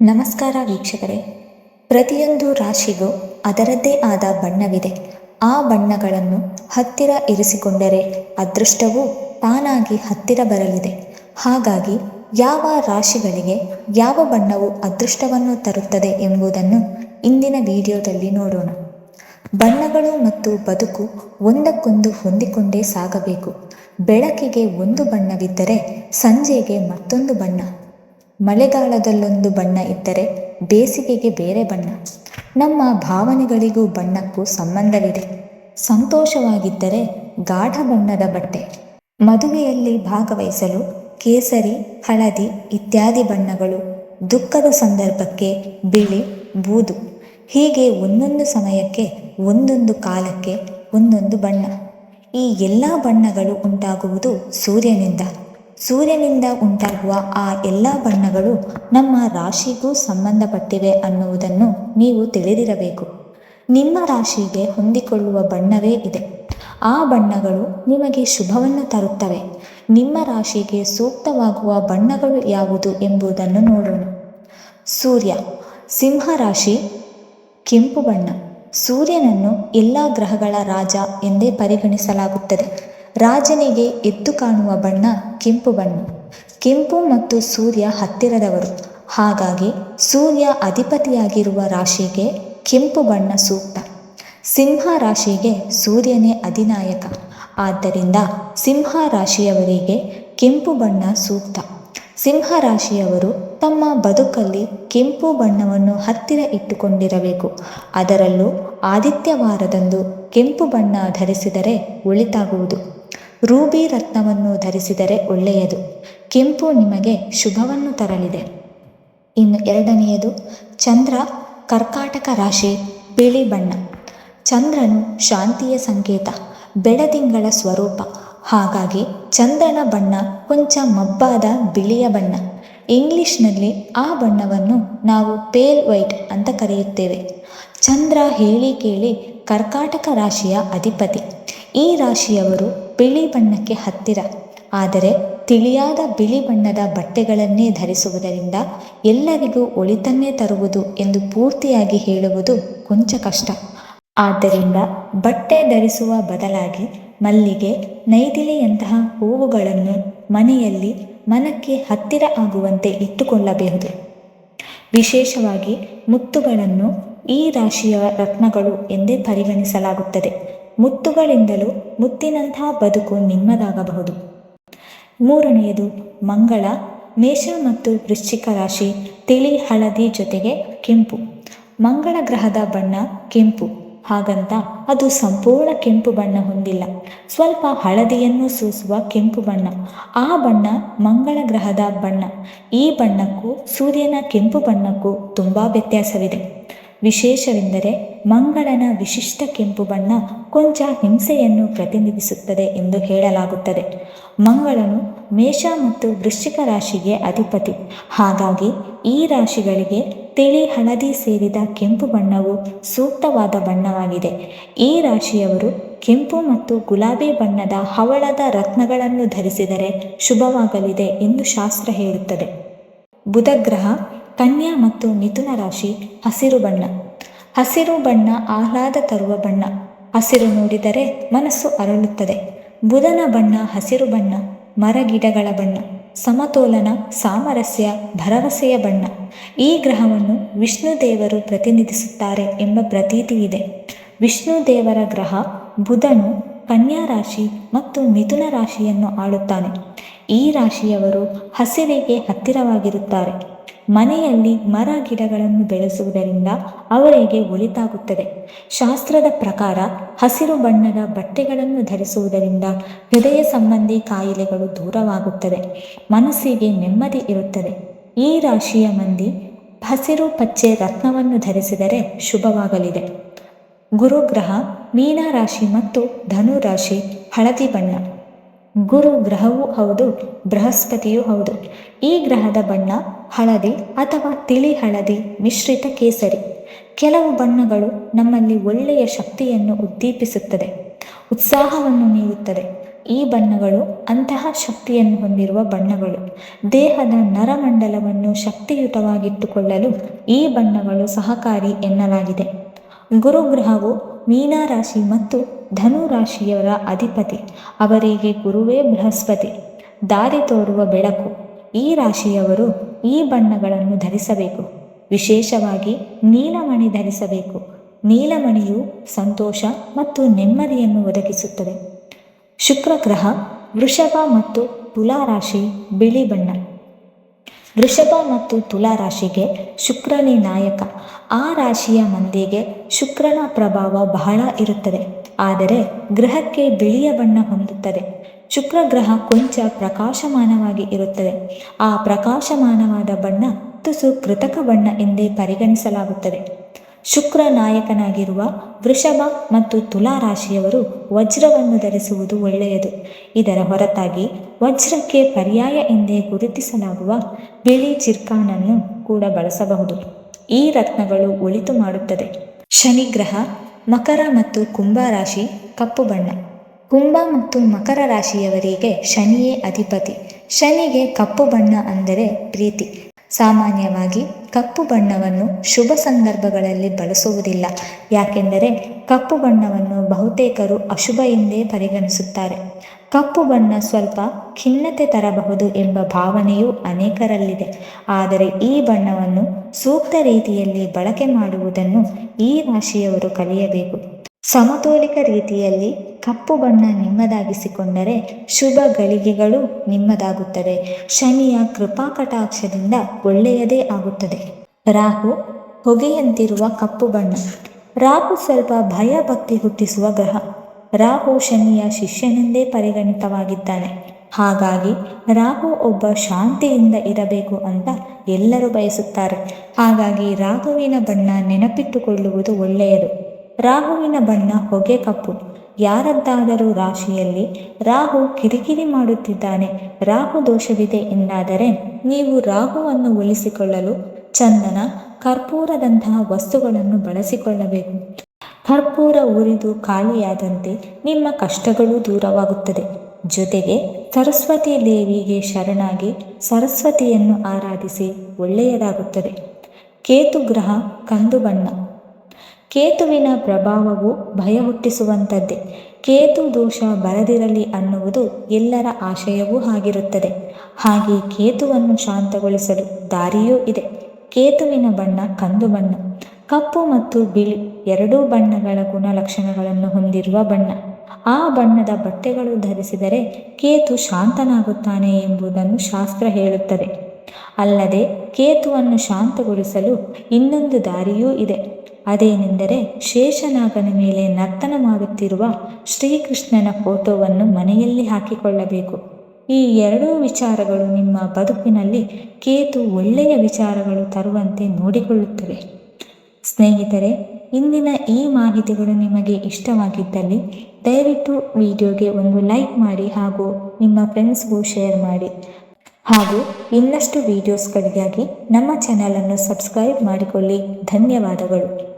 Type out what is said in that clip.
ನಮಸ್ಕಾರ ವೀಕ್ಷಕರೇ. ಪ್ರತಿಯೊಂದು ರಾಶಿಗೂ ಅದರದ್ದೇ ಆದ ಬಣ್ಣವಿದೆ. ಆ ಬಣ್ಣಗಳನ್ನು ಹತ್ತಿರ ಇರಿಸಿಕೊಂಡರೆ ಅದೃಷ್ಟವು ತಾನಾಗಿ ಹತ್ತಿರ ಬರಲಿದೆ. ಹಾಗಾಗಿ ಯಾವ ರಾಶಿಗಳಿಗೆ ಯಾವ ಬಣ್ಣವು ಅದೃಷ್ಟವನ್ನು ತರುತ್ತದೆ ಎಂಬುದನ್ನು ಇಂದಿನ ವಿಡಿಯೋದಲ್ಲಿ ನೋಡೋಣ. ಬಣ್ಣಗಳು ಮತ್ತು ಬದುಕು ಒಂದಕ್ಕೊಂದು ಹೊಂದಿಕೊಂಡೇ ಸಾಗಬೇಕು. ಬೆಳಕಿಗೆ ಒಂದು ಬಣ್ಣವಿದ್ದರೆ ಸಂಜೆಗೆ ಮತ್ತೊಂದು ಬಣ್ಣ, ಮಳೆಗಾಲದಲ್ಲೊಂದು ಬಣ್ಣ ಇದ್ದರೆ ಬೇಸಿಗೆಗೆ ಬೇರೆ ಬಣ್ಣ. ನಮ್ಮ ಭಾವನೆಗಳಿಗೂ ಬಣ್ಣಕ್ಕೂ ಸಂಬಂಧವಿದೆ. ಸಂತೋಷವಾಗಿದ್ದರೆ ಗಾಢ ಬಣ್ಣದ ಬಟ್ಟೆ, ಮದುವೆಯಲ್ಲಿ ಭಾಗವಹಿಸಲು ಕೇಸರಿ, ಹಳದಿ ಇತ್ಯಾದಿ ಬಣ್ಣಗಳು, ದುಃಖದ ಸಂದರ್ಭಕ್ಕೆ ಬಿಳಿ, ಬೂದು. ಹೀಗೆ ಒಂದೊಂದು ಸಮಯಕ್ಕೆ ಒಂದೊಂದು ಕಾಲಕ್ಕೆ ಒಂದೊಂದು ಬಣ್ಣ. ಈ ಎಲ್ಲ ಬಣ್ಣಗಳು ಉಂಟಾಗುವುದು ಸೂರ್ಯನಿಂದ. ಸೂರ್ಯನಿಂದ ಉಂಟಾಗುವ ಆ ಎಲ್ಲ ಬಣ್ಣಗಳು ನಮ್ಮ ರಾಶಿಗೂ ಸಂಬಂಧಪಟ್ಟಿವೆ ಅನ್ನುವುದನ್ನು ನೀವು ತಿಳಿದಿರಬೇಕು. ನಿಮ್ಮ ರಾಶಿಗೆ ಹೊಂದಿಕೊಳ್ಳುವ ಬಣ್ಣವೇ ಇದೆ. ಆ ಬಣ್ಣಗಳು ನಿಮಗೆ ಶುಭವನ್ನು ತರುತ್ತವೆ. ನಿಮ್ಮ ರಾಶಿಗೆ ಸೂಕ್ತವಾಗುವ ಬಣ್ಣಗಳು ಯಾವುದು ಎಂಬುದನ್ನು ನೋಡೋಣ. ಸೂರ್ಯ, ಸಿಂಹ ರಾಶಿ, ಕೆಂಪು ಬಣ್ಣ. ಸೂರ್ಯನನ್ನು ಎಲ್ಲ ಗ್ರಹಗಳ ರಾಜ ಎಂದೇ ಪರಿಗಣಿಸಲಾಗುತ್ತದೆ. ರಾಜನಿಗೆ ಎದ್ದು ಕಾಣುವ ಬಣ್ಣ ಕೆಂಪು ಬಣ್ಣ. ಕೆಂಪು ಮತ್ತು ಸೂರ್ಯ ಹತ್ತಿರದವರು. ಹಾಗಾಗಿ ಸೂರ್ಯ ಅಧಿಪತಿಯಾಗಿರುವ ರಾಶಿಗೆ ಕೆಂಪು ಬಣ್ಣ ಸೂಕ್ತ. ಸಿಂಹ ರಾಶಿಗೆ ಸೂರ್ಯನೇ ಅಧಿನಾಯಕ. ಆದ್ದರಿಂದ ಸಿಂಹ ರಾಶಿಯವರಿಗೆ ಕೆಂಪು ಬಣ್ಣ ಸೂಕ್ತ. ಸಿಂಹ ರಾಶಿಯವರು ತಮ್ಮ ಬದುಕಲ್ಲಿ ಕೆಂಪು ಬಣ್ಣವನ್ನು ಹತ್ತಿರ ಇಟ್ಟುಕೊಂಡಿರಬೇಕು. ಅದರಲ್ಲೂ ಆದಿತ್ಯವಾರದಂದು ಕೆಂಪು ಬಣ್ಣ ಧರಿಸಿದರೆ ಒಳಿತಾಗುವುದು. ರೂಬಿ ರತ್ನವನ್ನು ಧರಿಸಿದರೆ ಒಳ್ಳೆಯದು. ಕೆಂಪು ನಿಮಗೆ ಶುಭವನ್ನು ತರಲಿದೆ. ಇನ್ನು ಎರಡನೆಯದು ಚಂದ್ರ, ಕರ್ಕಾಟಕ ರಾಶಿ, ಬಿಳಿ ಬಣ್ಣ. ಚಂದ್ರನು ಶಾಂತಿಯ ಸಂಕೇತ, ಬೆಳದಿಂಗಳ ಸ್ವರೂಪ. ಹಾಗಾಗಿ ಚಂದ್ರನ ಬಣ್ಣ ಕೊಂಚ ಮಬ್ಬಾದ ಬಿಳಿಯ ಬಣ್ಣ. ಇಂಗ್ಲಿಷ್ನಲ್ಲಿ ಆ ಬಣ್ಣವನ್ನು ನಾವು ಪೇಲ್ ವೈಟ್ ಅಂತ ಕರೆಯುತ್ತೇವೆ. ಚಂದ್ರ ಹೇಳಿ ಕೇಳಿ ಕರ್ಕಾಟಕ ರಾಶಿಯ ಅಧಿಪತಿ. ಈ ರಾಶಿಯವರು ಬಿಳಿ ಬಣ್ಣಕ್ಕೆ ಹತ್ತಿರ. ಆದರೆ ತಿಳಿಯಾದ ಬಿಳಿ ಬಣ್ಣದ ಬಟ್ಟೆಗಳನ್ನೇ ಧರಿಸುವುದರಿಂದ ಎಲ್ಲರಿಗೂ ಒಳಿತನ್ನೇ ತರುವುದು ಎಂದು ಪೂರ್ತಿಯಾಗಿ ಹೇಳುವುದು ಕೊಂಚ ಕಷ್ಟ. ಆದ್ದರಿಂದ ಬಟ್ಟೆ ಧರಿಸುವ ಬದಲಾಗಿ ಮಲ್ಲಿಗೆ, ನೈದಿಲೆಯಂತಹ ಹೂವುಗಳನ್ನು ಮನೆಯಲ್ಲಿ ಮನಕ್ಕೆ ಹತ್ತಿರ ಆಗುವಂತೆ ಇಟ್ಟುಕೊಳ್ಳಬಹುದು. ವಿಶೇಷವಾಗಿ ಮುತ್ತುಗಳನ್ನು ಈ ರಾಶಿಯ ರತ್ನಗಳು ಎಂದೇ ಪರಿಗಣಿಸಲಾಗುತ್ತದೆ. ಮುತ್ತುಗಳಿಂದಲೂ ಮುತ್ತಿನಂತಹ ಬದುಕು ನಿಮ್ಮದಾಗಬಹುದು. ಮೂರನೆಯದು ಮಂಗಳ, ಮೇಷ ಮತ್ತು ವೃಶ್ಚಿಕ ರಾಶಿ, ತಿಳಿ ಹಳದಿ ಜೊತೆಗೆ ಕೆಂಪು. ಮಂಗಳ ಗ್ರಹದ ಬಣ್ಣ ಕೆಂಪು. ಹಾಗಂತ ಅದು ಸಂಪೂರ್ಣ ಕೆಂಪು ಬಣ್ಣ ಹೊಂದಿಲ್ಲ. ಸ್ವಲ್ಪ ಹಳದಿಯನ್ನು ಸೂಸುವ ಕೆಂಪು ಬಣ್ಣ. ಆ ಬಣ್ಣ ಮಂಗಳ ಗ್ರಹದ ಬಣ್ಣ. ಈ ಬಣ್ಣಕ್ಕೂ ಸೂರ್ಯನ ಕೆಂಪು ಬಣ್ಣಕ್ಕೂ ತುಂಬ ವ್ಯತ್ಯಾಸವಿದೆ. ವಿಶೇಷವೆಂದರೆ ಮಂಗಳನ ವಿಶಿಷ್ಟ ಕೆಂಪು ಬಣ್ಣ ಕೊಂಚ ಹಿಂಸೆಯನ್ನು ಪ್ರತಿನಿಧಿಸುತ್ತದೆ ಎಂದು ಹೇಳಲಾಗುತ್ತದೆ. ಮಂಗಳನು ಮೇಷ ಮತ್ತು ವೃಶ್ಚಿಕ ರಾಶಿಗೆ ಅಧಿಪತಿ. ಹಾಗಾಗಿ ಈ ರಾಶಿಗಳಿಗೆ ತಿಳಿ ಹಳದಿ ಸೇರಿದ ಕೆಂಪು ಬಣ್ಣವು ಸೂಕ್ತವಾದ ಬಣ್ಣವಾಗಿದೆ. ಈ ರಾಶಿಯವರು ಕೆಂಪು ಮತ್ತು ಗುಲಾಬಿ ಬಣ್ಣದ ಹವಳದ ರತ್ನಗಳನ್ನು ಧರಿಸಿದರೆ ಶುಭವಾಗಲಿದೆ ಎಂದು ಶಾಸ್ತ್ರ ಹೇಳುತ್ತದೆ. ಬುಧ ಗ್ರಹ, ಕನ್ಯಾ ಮತ್ತು ಮಿಥುನ ರಾಶಿ, ಹಸಿರು ಬಣ್ಣ. ಹಸಿರು ಬಣ್ಣ ಆಹ್ಲಾದ ತರುವ ಬಣ್ಣ. ಹಸಿರು ನೋಡಿದರೆ ಮನಸ್ಸು ಅರಳುತ್ತದೆ. ಬುಧನ ಬಣ್ಣ ಹಸಿರು ಬಣ್ಣ, ಮರಗಿಡಗಳ ಬಣ್ಣ, ಸಮತೋಲನ, ಸಾಮರಸ್ಯ, ಭರವಸೆಯ ಬಣ್ಣ. ಈ ಗ್ರಹವನ್ನು ವಿಷ್ಣು ದೇವರು ಪ್ರತಿನಿಧಿಸುತ್ತಾರೆ ಎಂಬ ಪ್ರತೀತಿ ಇದೆ. ವಿಷ್ಣು ದೇವರ ಗ್ರಹ ಬುಧನು ಕನ್ಯಾ ರಾಶಿ ಮತ್ತು ಮಿಥುನ ರಾಶಿಯನ್ನು ಆಳುತ್ತಾನೆ. ಈ ರಾಶಿಯವರು ಹಸಿರಿಗೆ ಹತ್ತಿರವಾಗಿರುತ್ತಾರೆ. ಮನೆಯಲ್ಲಿ ಮರ ಗಿಡಗಳನ್ನು ಬೆಳೆಸುವುದರಿಂದ ಅವರಿಗೆ ಒಳಿತಾಗುತ್ತದೆ. ಶಾಸ್ತ್ರದ ಪ್ರಕಾರ ಹಸಿರು ಬಣ್ಣದ ಬಟ್ಟೆಗಳನ್ನು ಧರಿಸುವುದರಿಂದ ಹೃದಯ ಸಂಬಂಧಿ ಕಾಯಿಲೆಗಳು ದೂರವಾಗುತ್ತದೆ. ಮನಸ್ಸಿಗೆ ನೆಮ್ಮದಿ ಇರುತ್ತದೆ. ಈ ರಾಶಿಯ ಮಂದಿ ಹಸಿರು ಪಚ್ಚೆ ರತ್ನವನ್ನು ಧರಿಸಿದರೆ ಶುಭವಾಗಲಿದೆ. ಗುರುಗ್ರಹ, ಮೀನ ರಾಶಿ ಮತ್ತು ಧನು ರಾಶಿ, ಹಳದಿ ಬಣ್ಣ. ಗುರು ಗ್ರಹವೂ ಹೌದು, ಬೃಹಸ್ಪತಿಯೂ ಹೌದು. ಈ ಗ್ರಹದ ಬಣ್ಣ ಹಳದಿ ಅಥವಾ ತಿಳಿ ಹಳದಿ ಮಿಶ್ರಿತ ಕೇಸರಿ. ಕೆಲವು ಬಣ್ಣಗಳು ನಮ್ಮಲ್ಲಿ ಒಳ್ಳೆಯ ಶಕ್ತಿಯನ್ನು ಉದ್ದೀಪಿಸುತ್ತದೆ, ಉತ್ಸಾಹವನ್ನು ನೀಡುತ್ತದೆ. ಈ ಬಣ್ಣಗಳು ಅಂತಹ ಶಕ್ತಿಯನ್ನು ಹೊಂದಿರುವ ಬಣ್ಣಗಳು. ದೇಹದ ನರಮಂಡಲವನ್ನು ಶಕ್ತಿಯುತವಾಗಿಟ್ಟುಕೊಳ್ಳಲು ಈ ಬಣ್ಣಗಳು ಸಹಕಾರಿ ಎನ್ನಲಾಗಿದೆ. ಗುರುಗ್ರಹವು ಮೀನ ರಾಶಿ ಮತ್ತು ಧನು ರಾಶಿಯವರ ಅಧಿಪತಿ. ಅವರಿಗೆ ಗುರುವೇ ಬೃಹಸ್ಪತಿ, ದಾರಿ ತೋರುವ ಬೆಳಕು. ಈ ರಾಶಿಯವರು ಈ ಬಣ್ಣಗಳನ್ನು ಧರಿಸಬೇಕು. ವಿಶೇಷವಾಗಿ ನೀಲಮಣಿ ಧರಿಸಬೇಕು. ನೀಲಮಣಿಯು ಸಂತೋಷ ಮತ್ತು ನೆಮ್ಮದಿಯನ್ನು ಒದಗಿಸುತ್ತದೆ. ಶುಕ್ರ ಗ್ರಹ ವೃಷಭ ಮತ್ತು ತುಲಾ ರಾಶಿ ಬಿಳಿ ಬಣ್ಣ. ವೃಷಭ ಮತ್ತು ತುಲಾ ರಾಶಿಗೆ ಶುಕ್ರನೇ ನಾಯಕ. ಆ ರಾಶಿಯ ಮಂದಿಗೆ ಶುಕ್ರನ ಪ್ರಭಾವ ಬಹಳ ಇರುತ್ತದೆ. ಆದರೆ ಗ್ರಹಕ್ಕೆ ಬಿಳಿಯ ಬಣ್ಣ ಹೊಂದುತ್ತದೆ. ಶುಕ್ರ ಗ್ರಹ ಕೊಂಚ ಪ್ರಕಾಶಮಾನವಾಗಿ ಇರುತ್ತದೆ. ಆ ಪ್ರಕಾಶಮಾನವಾದ ಬಣ್ಣ ತುಸು ಕೃತಕ ಬಣ್ಣ ಎಂದೇ ಪರಿಗಣಿಸಲಾಗುತ್ತದೆ. ಶುಕ್ರ ನಾಯಕನಾಗಿರುವ ವೃಷಭ ಮತ್ತು ತುಲಾ ರಾಶಿಯವರು ವಜ್ರವನ್ನು ಧರಿಸುವುದು ಒಳ್ಳೆಯದು. ಇದರ ಹೊರತಾಗಿ ವಜ್ರಕ್ಕೆ ಪರ್ಯಾಯ ಎಂದೇ ಗುರುತಿಸಲಾಗುವ ಬಿಳಿ ಚಿರ್ಕಾನನ್ನು ಕೂಡ ಬಳಸಬಹುದು. ಈ ರತ್ನಗಳು ಒಳಿತು ಮಾಡುತ್ತದೆ. ಶನಿಗ್ರಹ ಮಕರ ಮತ್ತು ಕುಂಭ ರಾಶಿ ಕಪ್ಪು ಬಣ್ಣ. ಕುಂಭ ಮತ್ತು ಮಕರ ರಾಶಿಯವರಿಗೆ ಶನಿಯೇ ಅಧಿಪತಿ. ಶನಿಗೆ ಕಪ್ಪು ಬಣ್ಣ ಅಂದರೆ ಪ್ರೀತಿ. ಸಾಮಾನ್ಯವಾಗಿ ಕಪ್ಪು ಬಣ್ಣವನ್ನು ಶುಭ ಸಂದರ್ಭಗಳಲ್ಲಿ ಬಳಸುವುದಿಲ್ಲ. ಯಾಕೆಂದರೆ ಕಪ್ಪು ಬಣ್ಣವನ್ನು ಬಹುತೇಕರು ಅಶುಭ ಎಂದೇ ಪರಿಗಣಿಸುತ್ತಾರೆ. ಕಪ್ಪು ಬಣ್ಣ ಸ್ವಲ್ಪ ಖಿನ್ನತೆ ತರಬಹುದು ಎಂಬ ಭಾವನೆಯೂ ಅನೇಕರಲ್ಲಿದೆ. ಆದರೆ ಈ ಬಣ್ಣವನ್ನು ಸೂಕ್ತ ರೀತಿಯಲ್ಲಿ ಬಳಕೆ ಮಾಡುವುದನ್ನು ಈ ರಾಶಿಯವರು ಕಲಿಯಬೇಕು. ಸಮತೋಲಿತ ರೀತಿಯಲ್ಲಿ ಕಪ್ಪು ಬಣ್ಣ ನಿಮ್ಮದಾಗಿಸಿಕೊಂಡರೆ ಶುಭ ಗಳಿಗೆಗಳು ನಿಮ್ಮದಾಗುತ್ತದೆ. ಶನಿಯ ಕೃಪಾ ಕಟಾಕ್ಷದಿಂದ ಒಳ್ಳೆಯದೇ ಆಗುತ್ತದೆ. ರಾಹು ಹೊಗೆಯಂತಿರುವ ಕಪ್ಪು ಬಣ್ಣ. ರಾಹು ಸ್ವಲ್ಪ ಭಯ ಭಕ್ತಿ ಹುಟ್ಟಿಸುವ ಗ್ರಹ. ರಾಹು ಶನಿಯ ಶಿಷ್ಯನೆಂದೇ ಪರಿಗಣಿತವಾಗಿದ್ದಾನೆ. ಹಾಗಾಗಿ ರಾಹು ಒಬ್ಬ ಶಾಂತಿಯಿಂದ ಇರಬೇಕು ಅಂತ ಎಲ್ಲರೂ ಬಯಸುತ್ತಾರೆ. ಹಾಗಾಗಿ ರಾಹುವಿನ ಬಣ್ಣ ನೆನಪಿಟ್ಟುಕೊಳ್ಳುವುದು ಒಳ್ಳೆಯದು. ರಾಹುವಿನ ಬಣ್ಣ ಹೊಗೆ ಕಪ್ಪು. ಯಾರದ್ದಾದರೂ ರಾಶಿಯಲ್ಲಿ ರಾಹು ಕಿರಿಕಿರಿ ಮಾಡುತ್ತಿದ್ದಾನೆ, ರಾಹು ದೋಷವಿದೆ ಎಂದಾದರೆ ನೀವು ರಾಹುವನ್ನು ಉಳಿಸಿಕೊಳ್ಳಲು ಚಂದನ, ಕರ್ಪೂರದಂತಹ ವಸ್ತುಗಳನ್ನು ಬಳಸಿಕೊಳ್ಳಬೇಕು. ಕರ್ಪೂರ ಉರಿದು ಖಾಲಿಯಾದಂತೆ ನಿಮ್ಮ ಕಷ್ಟಗಳು ದೂರವಾಗುತ್ತದೆ. ಜೊತೆಗೆ ಸರಸ್ವತಿ ದೇವಿಗೆ ಶರಣಾಗಿ ಸರಸ್ವತಿಯನ್ನು ಆರಾಧಿಸಿ ಒಳ್ಳೆಯದಾಗುತ್ತದೆ. ಕೇತು ಗ್ರಹ ಕಂದು ಬಣ್ಣ. ಕೇತುವಿನ ಪ್ರಭಾವವು ಭಯ ಹುಟ್ಟಿಸುವಂಥದ್ದೇ. ಕೇತು ದೋಷ ಬರದಿರಲಿ ಅನ್ನುವುದು ಎಲ್ಲರ ಆಶಯವೂ ಆಗಿರುತ್ತದೆ. ಹಾಗೆ ಕೇತುವನ್ನು ಶಾಂತಗೊಳಿಸಲು ದಾರಿಯೂ ಇದೆ. ಕೇತುವಿನ ಬಣ್ಣ ಕಂದು ಬಣ್ಣ. ಕಪ್ಪು ಮತ್ತು ಬಿಳಿ ಎರಡೂ ಬಣ್ಣಗಳ ಗುಣಲಕ್ಷಣಗಳನ್ನು ಹೊಂದಿರುವ ಬಣ್ಣ. ಆ ಬಣ್ಣದ ಬಟ್ಟೆಗಳು ಧರಿಸಿದರೆ ಕೇತು ಶಾಂತನಾಗುತ್ತಾನೆ ಎಂಬುದನ್ನು ಶಾಸ್ತ್ರ ಹೇಳುತ್ತದೆ. ಅಲ್ಲದೆ ಕೇತುವನ್ನು ಶಾಂತಗೊಳಿಸಲು ಇನ್ನೊಂದು ದಾರಿಯೂ ಇದೆ. ಅದೇನೆಂದರೆ ಶೇಷನಾಗನ ಮೇಲೆ ನರ್ತನ ಮಾಡುತ್ತಿರುವ ಶ್ರೀಕೃಷ್ಣನ ಫೋಟೋವನ್ನು ಮನೆಯಲ್ಲಿ ಹಾಕಿಕೊಳ್ಳಬೇಕು. ಈ ಎರಡೂ ವಿಚಾರಗಳು ನಿಮ್ಮ ಬದುಕಿನಲ್ಲಿ ಕೇತು ಒಳ್ಳೆಯ ವಿಚಾರಗಳು ತರುವಂತೆ ನೋಡಿಕೊಳ್ಳುತ್ತವೆ. ಸ್ನೇಹಿತರೆ, ಇಂದಿನ ಈ ಮಾಹಿತಿಗಳು ನಿಮಗೆ ಇಷ್ಟವಾಗಿದ್ದಲ್ಲಿ ದಯವಿಟ್ಟು ವಿಡಿಯೋಗೆ ಒಂದು ಲೈಕ್ ಮಾಡಿ ಹಾಗೂ ನಿಮ್ಮ ಫ್ರೆಂಡ್ಸ್ಗೂ ಶೇರ್ ಮಾಡಿ. ಹಾಗೂ ಇನ್ನಷ್ಟು ವಿಡಿಯೋಸ್ಗಳಿಗಾಗಿ ನಮ್ಮ ಚಾನಲನ್ನು ಸಬ್ಸ್ಕ್ರೈಬ್ ಮಾಡಿಕೊಳ್ಳಿ. ಧನ್ಯವಾದಗಳು.